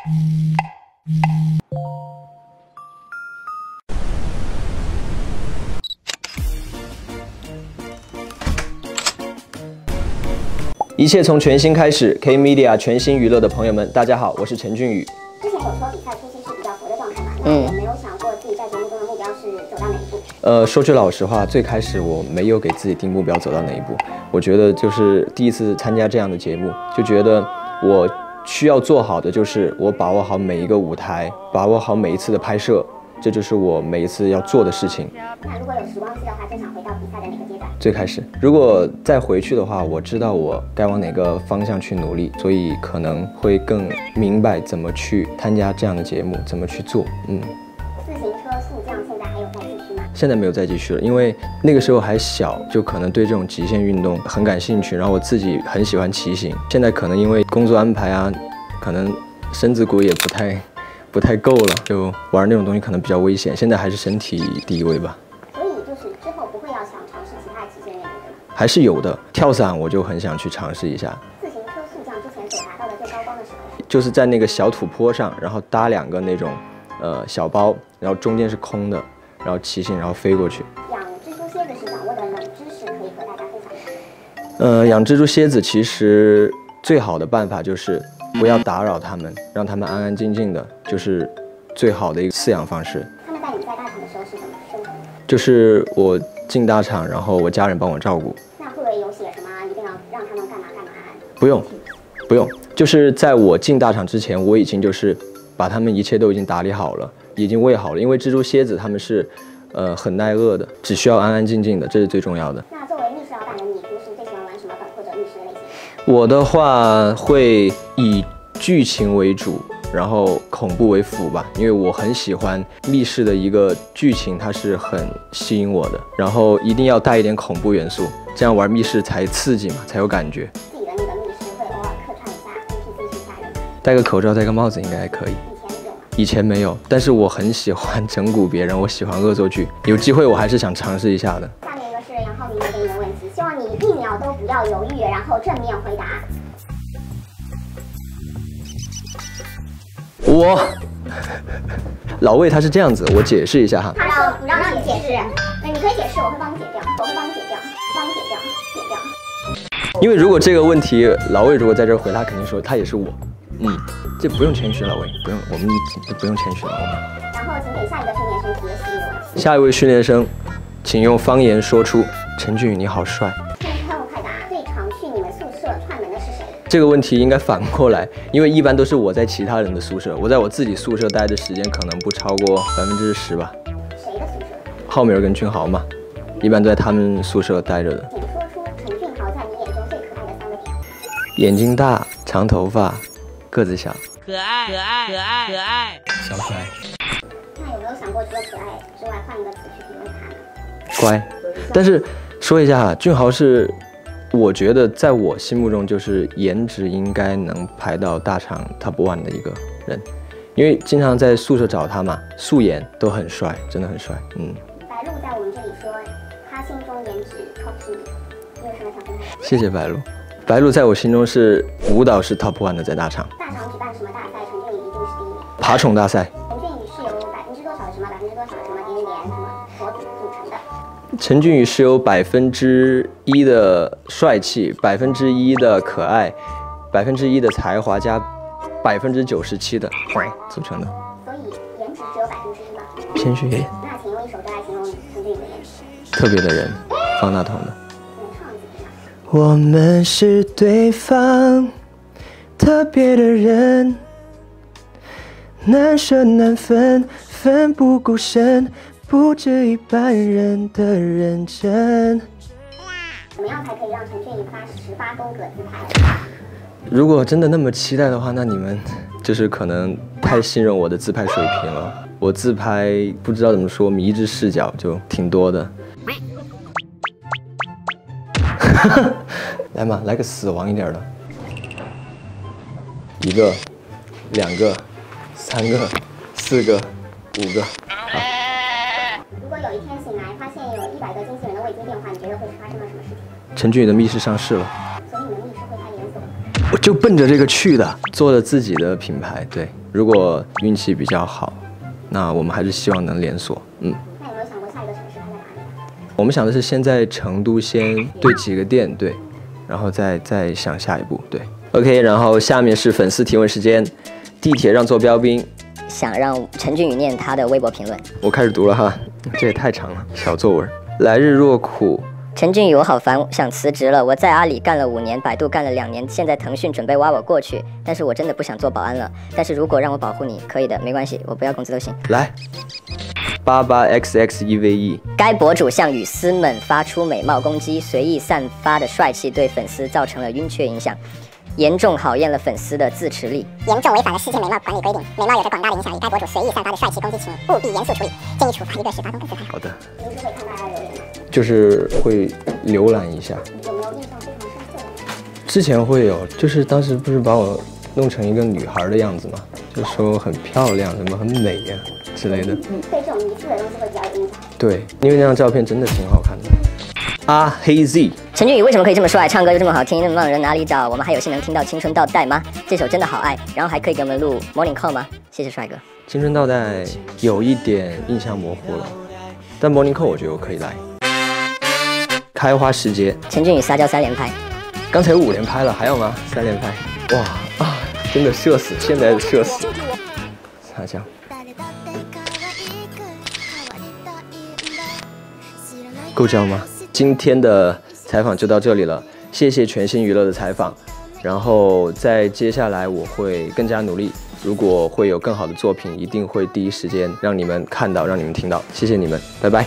一切从全新开始 ，K Media 全新娱乐的朋友们，大家好，我是陈俊宇。之前有说比赛初期是比较佛的状态嘛，那有没有想过自己在节目中的目标是走到哪一步？说句老实话，最开始我没有给自己定目标走到哪一步。我觉得就是第一次参加这样的节目，就觉得我需要做好的就是我把握好每一个舞台，把握好每一次的拍摄，这就是我每一次要做的事情。那如果有时光机的话，最想回到比赛的哪个阶段？最开始，如果再回去的话，我知道我该往哪个方向去努力，所以可能会更明白怎么去参加这样的节目，怎么去做。自行车速降现在还有在继续吗？现在没有再继续了，因为那个时候还小，就可能对这种极限运动很感兴趣，然后我自己很喜欢骑行。现在可能因为工作安排啊，可能身子骨也不太够了，就玩那种东西可能比较危险。现在还是身体第一位吧。所以就是之后不会要想尝试其他极限运动的吗？还是有的，跳伞我就很想去尝试一下。自行车速降之前所达到的最高光的时候，就是在那个小土坡上，然后搭两个那种小包，然后中间是空的，然后骑行，然后飞过去。养蜘蛛蝎子是掌握的冷知识，可以和大家分享一下。养蜘蛛蝎子其实最好的办法就是不要打扰它们，让它们安安静静的，就是最好的一个饲养方式。他们在你在大厂的时候是怎么生活的？就是我进大厂，然后我家人帮我照顾。那会不会有写什么一定要让他们干嘛干嘛？不用，就是在我进大厂之前，我已经就是把它们一切都已经打理好了，已经喂好了。因为蜘蛛蝎子它们是很耐饿的，只需要安安静静的，这是最重要的。那作为密室老板的你，平时最喜欢玩什么本或者密室的类型？我的话会以剧情为主，然后恐怖为辅吧，因为我很喜欢密室的一个剧情，它是很吸引我的，然后一定要带一点恐怖元素，这样玩密室才刺激嘛，才有感觉。自己的那个密室会偶尔客串一下 NPC 去吓人吗？戴个口罩，戴个帽子应该还可以。以前没有，但是我很喜欢整蛊别人，我喜欢恶作剧，有机会我还是想尝试一下的。下面一个是杨浩明给你的问题，希望你1秒都不要犹豫，然后正面回答。老魏他是这样子，我解释一下哈。他说不让你解释，你可以解释，我会帮你解掉，解掉。因为如果这个问题老魏如果在这儿回答，肯定说他也是我。这不用谦虚，老魏，不用，我们不用谦虚了，我们。然后请给下一个训练生提的细问题。下一位训练生，请用方言说出陈俊宇你好帅。快答，最常去你们宿舍串门的是谁？这个问题应该反过来，因为一般都是我在其他人的宿舍，我在我自己宿舍待的时间可能不超过10%吧。谁的宿舍？浩明跟俊豪嘛，一般都在他们宿舍待着的。请说出陈俊豪在你眼中最可爱的3个点。眼睛大，长头发，个子小。可爱，小可爱。那有没有想过除了可爱之外，换一个词去形容他呢？乖。但是说一下，俊豪是我觉得在我心目中就是颜值应该能排到大厂 top 1的一个人，因为经常在宿舍找他嘛，素颜都很帅，真的很帅。白鹿在我们这里说，他心中颜值 top 1，你有什么想分享的？谢谢白鹿。白鹿在我心中是舞蹈是 top 1的，在大厂。大厂举办什么大赛，陈俊宇一定是第1名。爬虫大赛。陈俊宇是由多少的什么点什么所组成的？陈俊宇是由1%的帅气、1%的可爱、1%的才华加97%的组成的。所以颜值只有1%吗？谦虚一点。那请用1首歌来形容陈俊宇的颜值。特别的人，方大同的。能唱几句吗？我们是对方特别的人，难舍难分，奋不顾身，不止一般人的认真。怎么样才可以让陈俊宇发18宫格自拍？如果真的那么期待的话，那你们就是可能太信任我的自拍水平了。我自拍不知道怎么说，迷之视角就挺多的。来嘛，来个死亡一点的，1个、2个、3个、4个、5个。好。如果有一天醒来，发现有100个经纪人的未接电话，你觉得会发生了什么事情？陈俊宇的密室上市了。所以你的密室会开连锁？就奔着这个去的，做了自己的品牌。对，如果运气比较好，那我们还是希望能连锁。那有没有想过下一个城市开在哪里？我们想的是先在成都先对几个店，对，然后再想下一步。对 ，OK， 然后下面是粉丝提问时间，地铁让座标兵。想让陈俊宇念他的微博评论。我开始读了哈，这也太长了，小作文。来日若苦。陈俊宇，我好烦，想辞职了。我在阿里干了5年，百度干了2年，现在腾讯准备挖我过去，但是我真的不想做保安了。但是如果让我保护你，可以的，没关系，我不要工资都行。来，88xxEVE。该博主向粉丝们发出美貌攻击，随意散发的帅气对粉丝造成了晕厥影响，严重考验了粉丝的自持力，严重违反了世界美貌管理规定。美貌有着广大的影响力，该博主随意散发的帅气攻击，请务必严肃处理，建议处罚1个18动粉丝牌。好的。平时会看大家留言吗？就是会浏览一下。有没有印象非常深刻的？之前会有，就是当时不是把我弄成一个女孩的样子嘛，就说很漂亮，什么很美呀、之类的。对这种迷思的东西会比较有印象。对，因为那张照片真的挺好看的。黑 Z。陈俊宇为什么可以这么帅，唱歌又这么好听，那么让人哪里找？我们还有幸能听到《青春倒带》吗？这首真的好爱，然后还可以给我们录 Morning Call 吗？谢谢帅哥。青春倒带有一点印象模糊了，但 Morning Call 我觉得我可以来。开花时节，陈俊宇撒娇3连拍，刚才5连拍了，还要吗？3连拍，哇啊，真的社死，现在社死。擦酱。够焦吗？今天的采访就到这里了，谢谢全新娱乐的采访。然后在接下来我会更加努力，如果会有更好的作品，一定会第一时间让你们看到，让你们听到。谢谢你们，拜拜。